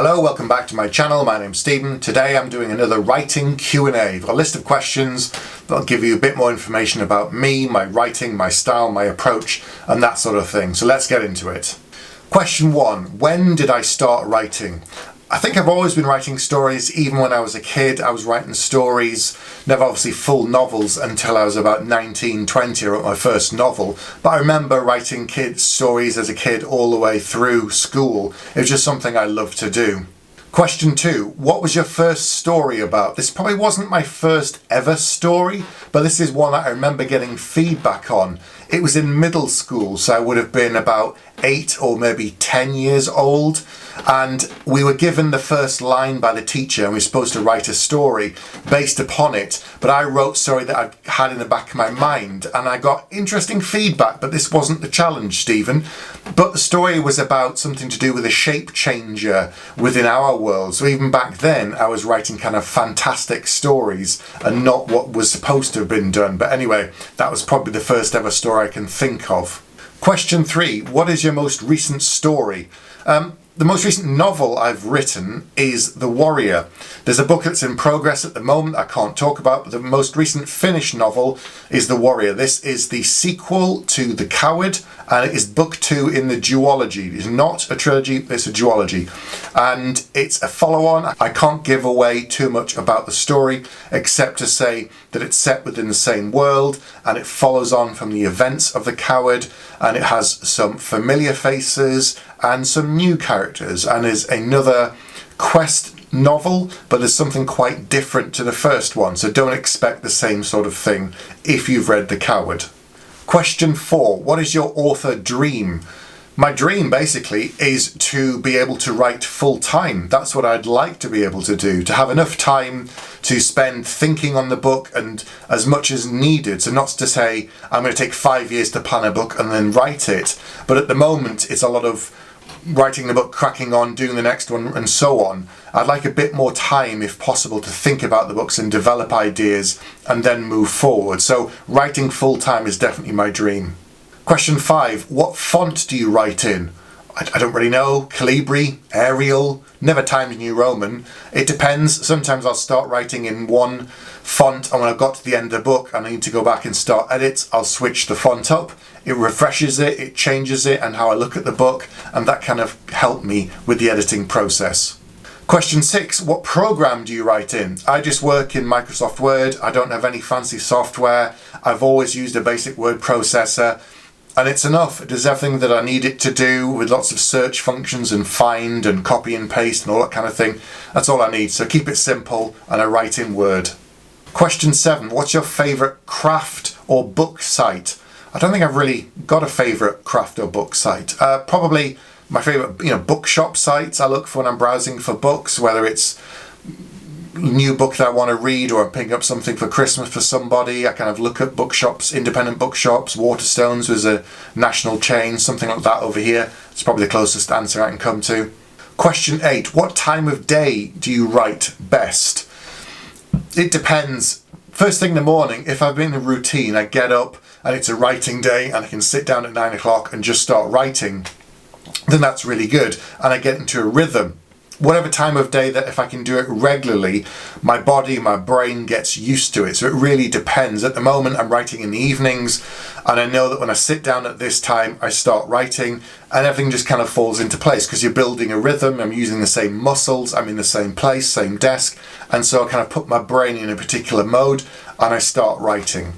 Hello, welcome back to my channel. My name's Stephen. Today I'm doing another writing Q&A. I've got a list of questions that'll give you a bit more information about me, my writing, my style, my approach, and that sort of thing. So let's get into it. Question 1. When did I start writing? I think I've always been writing stories. Even when I was a kid, I was writing stories, never obviously full novels until I was about 19, 20, I wrote my first novel. But I remember writing kids' stories as a kid all the way through school. It was just something I loved to do. Question 2. What was your first story about? This probably wasn't my first ever story, but this is one that I remember getting feedback on. It was in middle school, so I would have been about 8 or maybe 10 years old. And we were given the first line by the teacher and we were supposed to write a story based upon it. But I wrote a story that I had in the back of my mind and I got interesting feedback, but this wasn't the challenge, Stephen. But the story was about something to do with a shape changer within our world. So even back then I was writing kind of fantastic stories and not what was supposed to have been done. But anyway, that was probably the first ever story I can think of. Question 3. What is your most recent story? The most recent novel I've written is The Warrior. There's a book that's in progress at the moment I can't talk about, but the most recent finished novel is The Warrior. This is the sequel to The Coward, and it is book 2 in the duology. It's not a trilogy, it's a duology. And it's a follow-on. I can't give away too much about the story, except to say that it's set within the same world, and it follows on from the events of The Coward, and it has some familiar faces and some new characters, and is another quest novel, but there's something quite different to the first one, so don't expect the same sort of thing if you've read The Coward. Question 4. What is your author dream? My dream basically is to be able to write full time. That's what I'd like to be able to do, to have enough time to spend thinking on the book and as much as needed. So not to say I'm going to take 5 years to plan a book and then write it, but at the moment it's a lot of writing the book, cracking on, doing the next one and so on. I'd like a bit more time if possible to think about the books and develop ideas and then move forward. So writing full time is definitely my dream. Question 5. What font do you write in? I don't really know. Calibri, Arial, never Times New Roman. It depends. Sometimes I'll start writing in one font and when I've got to the end of the book and I need to go back and start edits, I'll switch the font up. It refreshes it, it changes it and how I look at the book, and that kind of helped me with the editing process. Question 6. What program do you write in? I just work in Microsoft Word. I don't have any fancy software. I've always used a basic word processor. And it's enough. It does everything that I need it to do with lots of search functions and find and copy and paste and all that kind of thing. That's all I need. So keep it simple and I write in Word. Question 7. What's your favourite craft or book site? I don't think I've really got a favourite craft or book site. Probably my favourite bookshop sites I look for when I'm browsing for books, whether it's new book that I want to read or I'm picking up something for Christmas for somebody. I kind of look at bookshops, independent bookshops. Waterstones was a national chain, something like that over here. It's probably the closest answer I can come to. Question 8. What time of day do you write best? It depends. First thing in the morning, if I've been in a routine, I get up and it's a writing day and I can sit down at 9 o'clock and just start writing, then that's really good and I get into a rhythm. Whatever time of day that if I can do it regularly, my body, my brain gets used to it. So it really depends. At the moment I'm writing in the evenings and I know that when I sit down at this time I start writing and everything just kind of falls into place because you're building a rhythm. I'm using the same muscles, I'm in the same place, same desk, and so I kind of put my brain in a particular mode and I start writing.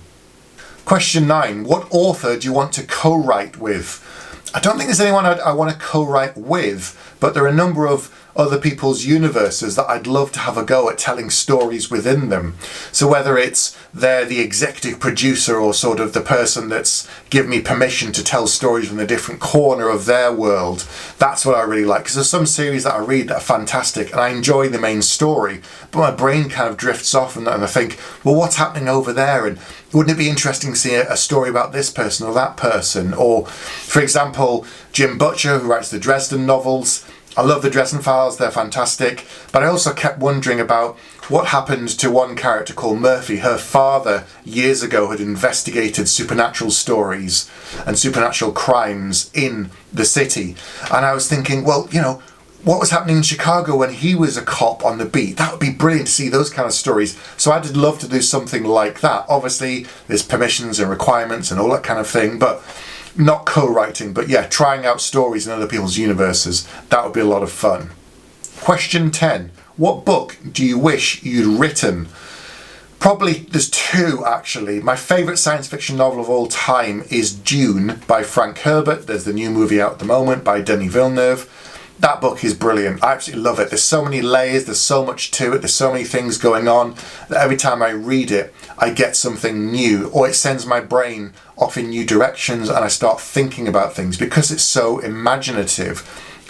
Question 9. What author do you want to co-write with? I don't think there's anyone I want to co-write with, but there are a number of other people's universes that I'd love to have a go at telling stories within them. So whether it's they're the executive producer or sort of the person that's given me permission to tell stories from a different corner of their world, that's what I really like. Because there's some series that I read that are fantastic and I enjoy the main story, but my brain kind of drifts off and I think, well, what's happening over there? And wouldn't it be interesting to see a story about this person or that person? Or, for example, Jim Butcher, who writes the Dresden novels. I love the Dresden Files, they're fantastic, but I also kept wondering about what happened to one character called Murphy. Her father, years ago, had investigated supernatural stories and supernatural crimes in the city. And I was thinking, well, what was happening in Chicago when he was a cop on the beat. That would be brilliant to see those kind of stories. So I'd love to do something like that. Obviously, there's permissions and requirements and all that kind of thing, but not co-writing. But yeah, trying out stories in other people's universes. That would be a lot of fun. Question 10. What book do you wish you'd written? Probably, there's two actually. My favourite science fiction novel of all time is Dune by Frank Herbert. There's the new movie out at the moment by Denis Villeneuve. That book is brilliant. I absolutely love it. There's so many layers, there's so much to it, there's so many things going on that every time I read it, I get something new, or it sends my brain off in new directions and I start thinking about things because it's so imaginative.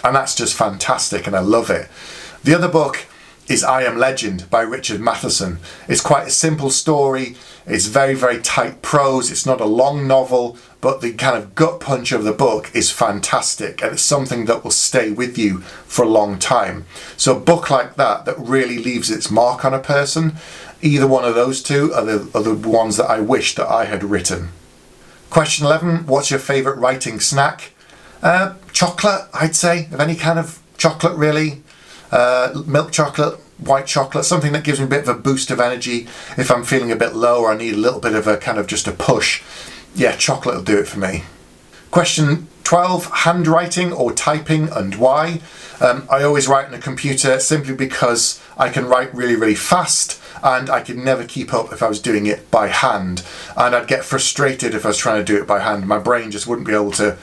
And that's just fantastic and I love it. The other book is I Am Legend by Richard Matheson. It's quite a simple story. It's very, very tight prose. It's not a long novel, but the kind of gut punch of the book is fantastic and it's something that will stay with you for a long time. So a book like that really leaves its mark on a person, either one of those two are the ones that I wish that I had written. Question 11, what's your favourite writing snack? Chocolate, I'd say, of any kind of chocolate really. Milk chocolate, white chocolate, something that gives me a bit of a boost of energy if I'm feeling a bit low or I need a little bit of a kind of just a push. Yeah, chocolate will do it for me. Question 12, handwriting or typing and why? I always write on a computer simply because I can write really, really fast and I could never keep up if I was doing it by hand. And I'd get frustrated if I was trying to do it by hand. My brain just wouldn't be able to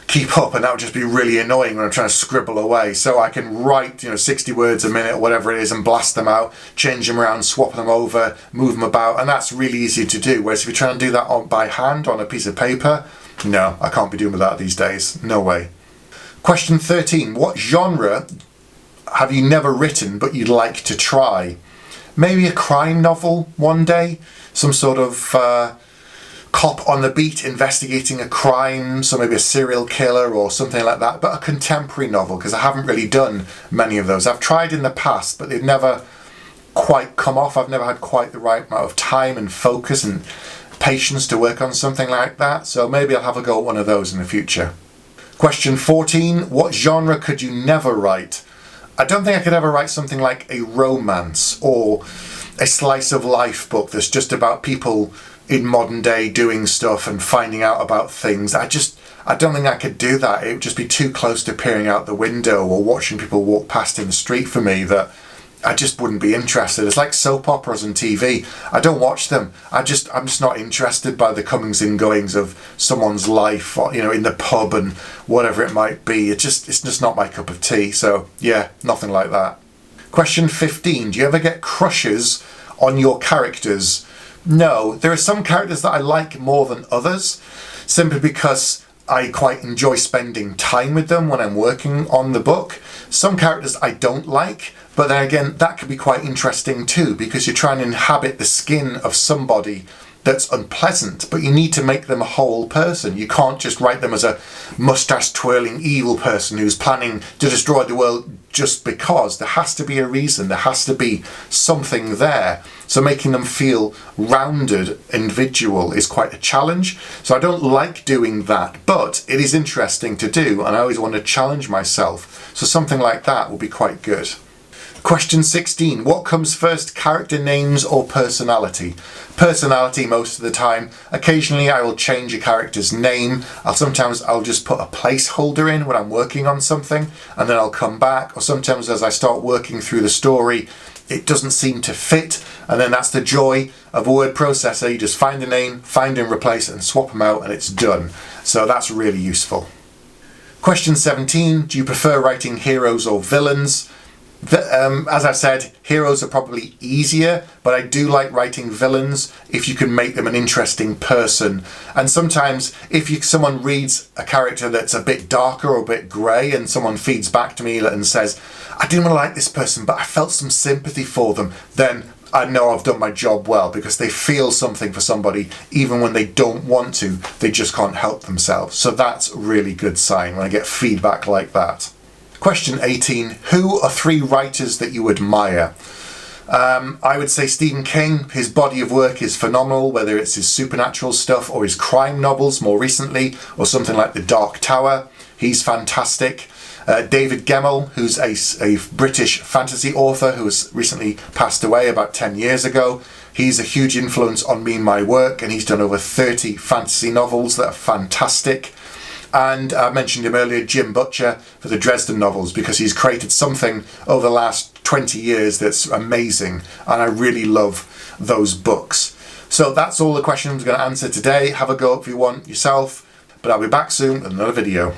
keep up and that would just be really annoying when I'm trying to scribble away. So I can write 60 words a minute or whatever it is and blast them out, change them around, swap them over, move them about, and that's really easy to do. Whereas if you're trying to do that by hand on a piece of paper, no, I can't be doing that these days. No way. Question 13. What genre have you never written but you'd like to try? Maybe a crime novel one day, some sort of cop on the beat investigating a crime, so maybe a serial killer or something like that, but a contemporary novel, because I haven't really done many of those. I've tried in the past, but they've never quite come off. I've never had quite the right amount of time and focus and patience to work on something like that, so maybe I'll have a go at one of those in the future. Question 14, what genre could you never write? I don't think I could ever write something like a romance or a slice of life book that's just about people in modern day doing stuff and finding out about things. I don't think I could do that. It would just be too close to peering out the window or watching people walk past in the street for me that I just wouldn't be interested. It's like soap operas on TV. I don't watch them. I'm just not interested by the comings and goings of someone's life, or, in the pub and whatever it might be. It's just not my cup of tea. So yeah, nothing like that. Question 15. Do you ever get crushes on your characters? No, there are some characters that I like more than others, simply because I quite enjoy spending time with them when I'm working on the book. Some characters I don't like, but then again, that could be quite interesting too, because you're trying to inhabit the skin of somebody that's unpleasant, but you need to make them a whole person. You can't just write them as a mustache twirling evil person who's planning to destroy the world just because. There has to be a reason, there has to be something there. So making them feel rounded individual is quite a challenge. So I don't like doing that, but it is interesting to do and I always want to challenge myself. So something like that will be quite good. Question 16. What comes first, character names or personality? Personality most of the time. Occasionally I will change a character's name. Sometimes I'll just put a placeholder in when I'm working on something and then I'll come back. Or sometimes as I start working through the story, it doesn't seem to fit. And then that's the joy of a word processor. You just find a name, find and replace and swap them out and it's done. So that's really useful. Question 17. Do you prefer writing heroes or villains? As I said, heroes are probably easier, but I do like writing villains if you can make them an interesting person. And sometimes if someone reads a character that's a bit darker or a bit grey and someone feeds back to me and says, I didn't really like this person, but I felt some sympathy for them, then I know I've done my job well, because they feel something for somebody even when they don't want to, they just can't help themselves. So that's a really good sign when I get feedback like that. Question 18. Who are 3 writers that you admire? I would say Stephen King. His body of work is phenomenal, whether it's his supernatural stuff or his crime novels more recently, or something like The Dark Tower. He's fantastic. David Gemmell, who's a British fantasy author who has recently passed away about 10 years ago. He's a huge influence on me and my work, and he's done over 30 fantasy novels that are fantastic. And I mentioned him earlier, Jim Butcher, for the Dresden novels, because he's created something over the last 20 years that's amazing, and I really love those books. So that's all the questions I'm going to answer today. Have a go if you want yourself, but I'll be back soon with another video.